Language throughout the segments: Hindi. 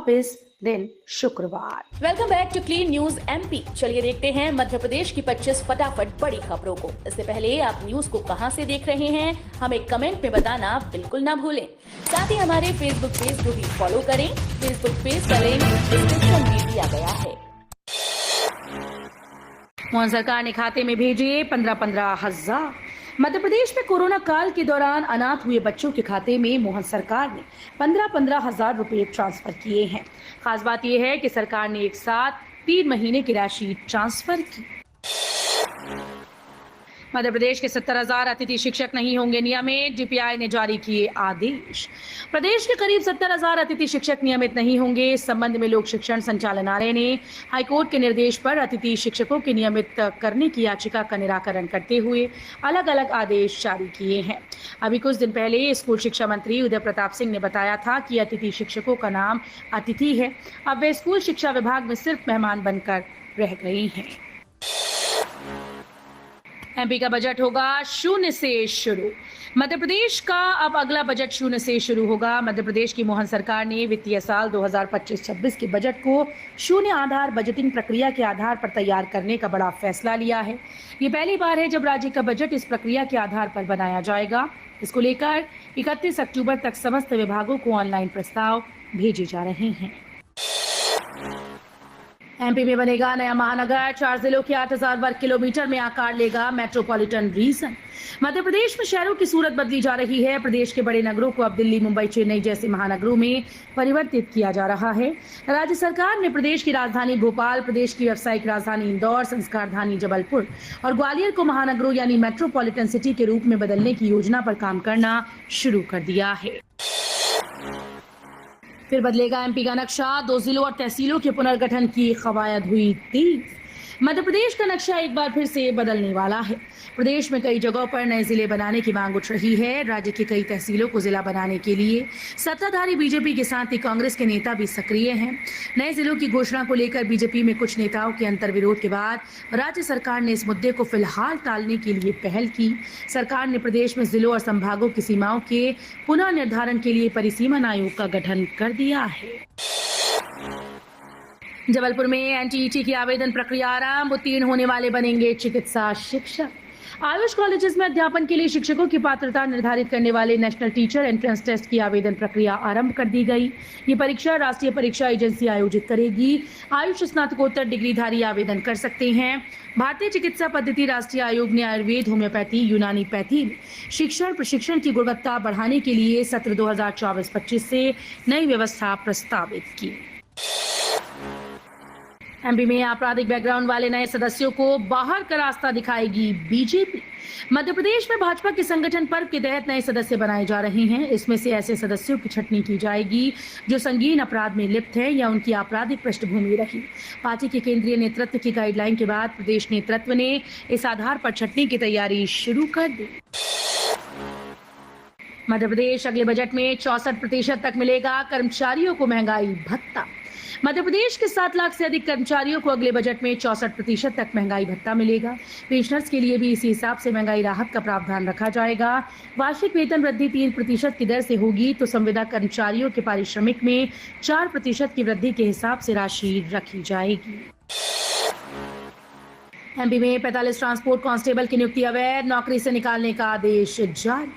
24 दिन शुक्रवार। Welcome back to clean news MP. चलिए देखते हैं मध्य प्रदेश की 25 फटाफट बड़ी खबरों को। इससे पहले आप न्यूज को कहां से देख रहे हैं, हमें कमेंट में बताना बिल्कुल ना भूलें। साथ ही हमारे फेसबुक पेज को भी फॉलो करें। फेसबुक पेज का लिंक डिस्क्रिप्शन में दिया गया है। मोहन सरकार ने खाते में भेजे 15-15 हजार। मध्य प्रदेश में कोरोना काल के दौरान अनाथ हुए बच्चों के खाते में मोहन सरकार ने 15-15 हजार रुपए ट्रांसफर किए हैं। खास बात यह है कि सरकार ने एक साथ 3 महीने की राशि ट्रांसफर की। मध्य प्रदेश के 70,000 अतिथि शिक्षक नहीं होंगे नियमित, डीपीआई ने जारी किए आदेश। प्रदेश के करीब 70,000 अतिथि शिक्षक नियमित नहीं होंगे। इस संबंध में लोक शिक्षण संचालनालय ने हाईकोर्ट के निर्देश पर अतिथि शिक्षकों के नियमित करने की याचिका का निराकरण करते हुए अलग अलग आदेश जारी किए हैं। अभी कुछ दिन पहले स्कूल शिक्षा मंत्री उदय प्रताप सिंह ने बताया था कि अतिथि शिक्षकों का नाम अतिथि है, अब वे स्कूल शिक्षा विभाग में सिर्फ मेहमान बनकर रह गए हैं। एमपी का बजट होगा 0 से शुरू। मध्य प्रदेश का अब अगला बजट 0 से शुरू होगा। मध्य प्रदेश की मोहन सरकार ने वित्तीय साल 2025-26 के बजट को शून्य आधार बजटिंग प्रक्रिया के आधार पर तैयार करने का बड़ा फैसला लिया है। ये पहली बार है जब राज्य का बजट इस प्रक्रिया के आधार पर बनाया जाएगा। इसको लेकर 31 अक्टूबर तक समस्त विभागों को ऑनलाइन प्रस्ताव भेजे जा रहे हैं। एमपी में बनेगा नया महानगर, 4 जिलों के 8,000 वर्ग किलोमीटर में आकार लेगा मेट्रोपॉलिटन रीजन। मध्य प्रदेश में शहरों की सूरत बदली जा रही है। प्रदेश के बड़े नगरों को अब दिल्ली, मुंबई, चेन्नई जैसे महानगरों में परिवर्तित किया जा रहा है। राज्य सरकार ने प्रदेश की राजधानी भोपाल, प्रदेश की व्यावसायिक राजधानी इंदौर, संस्कारधानी जबलपुर और ग्वालियर को महानगरों यानी मेट्रोपॉलिटन सिटी के रूप में बदलने की योजना पर काम करना शुरू कर दिया है। फिर बदलेगा एमपी का नक्शा, 2 जिलों और तहसीलों के पुनर्गठन की कवायद हुई तेज। मध्य प्रदेश का नक्शा एक बार फिर से बदलने वाला है। प्रदेश में कई जगहों पर नए जिले बनाने की मांग उठ रही है। राज्य की कई तहसीलों को जिला बनाने के लिए सत्ताधारी बीजेपी के साथ ही कांग्रेस के नेता भी सक्रिय हैं। नए जिलों की घोषणा को लेकर बीजेपी में कुछ नेताओं के अंतर्विरोध के बाद राज्य सरकार ने इस मुद्दे को फिलहाल टालने के लिए पहल की। सरकार ने प्रदेश में जिलों और संभागों की सीमाओं के पुनः निर्धारण के लिए परिसीमन आयोग का गठन कर दिया है। जबलपुर में एनटीईटी की आवेदन प्रक्रिया आरंभ, उत्तीर्ण होने वाले बनेंगे चिकित्सा शिक्षक। आयुष कॉलेजेस में अध्यापन के लिए शिक्षकों की पात्रता निर्धारित करने वाले नेशनल टीचर एंट्रेंस टेस्ट की आवेदन प्रक्रिया आरंभ कर दी गई। ये परीक्षा राष्ट्रीय परीक्षा एजेंसी आयोजित करेगी। आयुष स्नातकोत्तर डिग्रीधारी आवेदन कर सकते हैं। भारतीय चिकित्सा पद्धति राष्ट्रीय आयोग ने आयुर्वेद, होम्योपैथी, यूनानी पैथी में शिक्षण प्रशिक्षण की गुणवत्ता बढ़ाने के लिए सत्र 2024-25 से नई व्यवस्था प्रस्तावित की। एमपी में आपराधिक बैकग्राउंड वाले नए सदस्यों को बाहर का रास्ता दिखाएगी बीजेपी। मध्य प्रदेश में भाजपा के संगठन पर्व के तहत नए सदस्य बनाए जा रहे हैं। इसमें से ऐसे सदस्यों की छंटनी की जाएगी जो संगीन अपराध में लिप्त है या उनकी आपराधिक पृष्ठभूमि रही। पार्टी के केंद्रीय नेतृत्व की गाइडलाइन के बाद प्रदेश नेतृत्व ने इस आधार पर छंटनी की तैयारी शुरू कर दी। मध्य प्रदेश अगले बजट में 64% तक मिलेगा कर्मचारियों को महंगाई भत्ता। मध्य प्रदेश के 7 लाख से अधिक कर्मचारियों को अगले बजट में 64% तक महंगाई भत्ता मिलेगा। पेंशनर्स के लिए भी इसी हिसाब से महंगाई राहत का प्रावधान रखा जाएगा। वार्षिक वेतन वृद्धि 3% की दर से होगी तो संविदा कर्मचारियों के पारिश्रमिक में 4% की वृद्धि के हिसाब से राशि रखी जाएगी। एमपी में 45 ट्रांसपोर्ट कांस्टेबल की नियुक्ति अवैध, नौकरी से निकालने का आदेश जारी।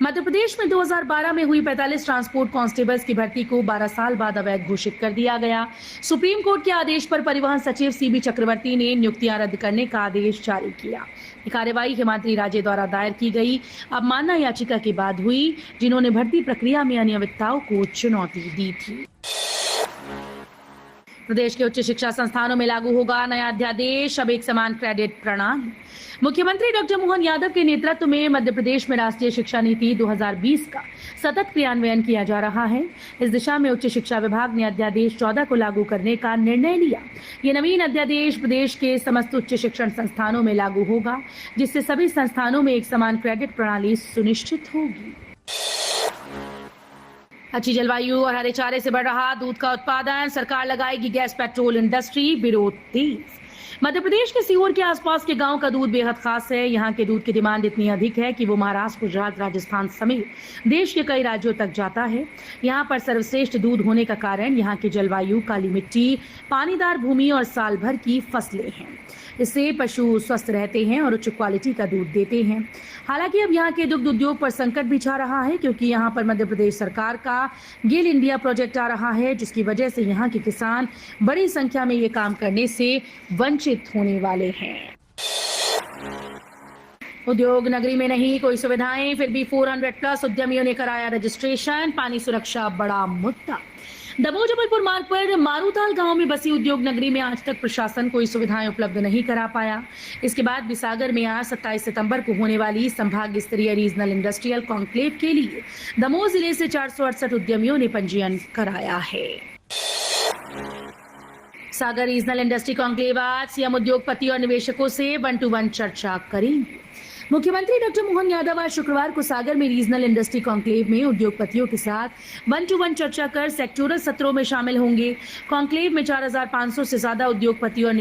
मध्य प्रदेश में 2012 में हुई 45 ट्रांसपोर्ट कांस्टेबल्स की भर्ती को 12 साल बाद अवैध घोषित कर दिया गया। सुप्रीम कोर्ट के आदेश पर परिवहन सचिव सीबी चक्रवर्ती ने नियुक्तियां रद्द करने का आदेश जारी किया। ये कार्रवाई हिमाद्री राजे द्वारा दायर की गई अवमानना याचिका के बाद हुई, जिन्होंने भर्ती प्रक्रिया में अनियमितताओं को चुनौती दी थी। प्रदेश के उच्च शिक्षा संस्थानों में लागू होगा नया अध्यादेश, अब एक समान क्रेडिट प्रणाली। मुख्यमंत्री डॉक्टर मोहन यादव के नेतृत्व में मध्य प्रदेश में राष्ट्रीय शिक्षा नीति 2020 का सतत क्रियान्वयन किया जा रहा है। इस दिशा में उच्च शिक्षा विभाग ने अध्यादेश 14 को लागू करने का निर्णय लिया। ये नवीन अध्यादेश प्रदेश के समस्त उच्च शिक्षण संस्थानों में लागू होगा, जिससे सभी संस्थानों में एक समान क्रेडिट प्रणाली सुनिश्चित होगी। अच्छी जलवायु और हरे चारे से बढ़ रहा दूध का उत्पादन, सरकार लगाएगी गैस पेट्रोल इंडस्ट्री, विरोध तेज। मध्य प्रदेश के सीहोर के आसपास के गांव का दूध बेहद खास है। यहाँ के दूध की डिमांड इतनी अधिक है कि वो महाराष्ट्र, गुजरात, राजस्थान समेत देश के कई राज्यों तक जाता है। यहाँ पर सर्वश्रेष्ठ दूध होने का कारण यहाँ की जलवायु, काली मिट्टी, पानीदार भूमि और साल भर की फसलें हैं। इससे पशु स्वस्थ रहते हैं और उच्च क्वालिटी का दूध देते हैं। हालांकि अब यहाँ के दुग्ध उद्योग पर संकट भी छा रहा है, क्योंकि यहाँ पर मध्य प्रदेश सरकार का गेल इंडिया प्रोजेक्ट आ रहा है, जिसकी वजह से यहाँ के किसान बड़ी संख्या में ये काम करने से वंचित होने वाले हैं। उद्योग नगरी में नहीं कोई सुविधाएं, फिर भी 400+ उद्यमियों ने कराया रजिस्ट्रेशन। पानी सुरक्षा बड़ा मुद्दा। दमोह जबलपुर मार्ग पर मारूताल गांव में बसी उद्योग नगरी में आज तक प्रशासन कोई सुविधाएं उपलब्ध नहीं करा पाया। इसके बाद बिसागर में आज 27 सितंबर को होने वाली संभाग स्तरीय रीजनल इंडस्ट्रियल कॉन्क्लेव के लिए दमोह जिले से 468 उद्यमियों ने पंजीयन कराया है। सागर रीजनल इंडस्ट्री कॉन्क्लेव आज सीएम उद्योगपति और निवेशकों से 1-to-1 चर्चा करेंगे। मुख्यमंत्री डॉक्टर मोहन यादव आज शुक्रवार को सागर में रीजनल इंडस्ट्री कॉन्क्लेव में उद्योगपतियों के साथ 1-to-1 चर्चा कर सेक्टोरल सत्रों में शामिल होंगे। कॉन्क्लेव में 4500 से ज्यादा उद्योगपति और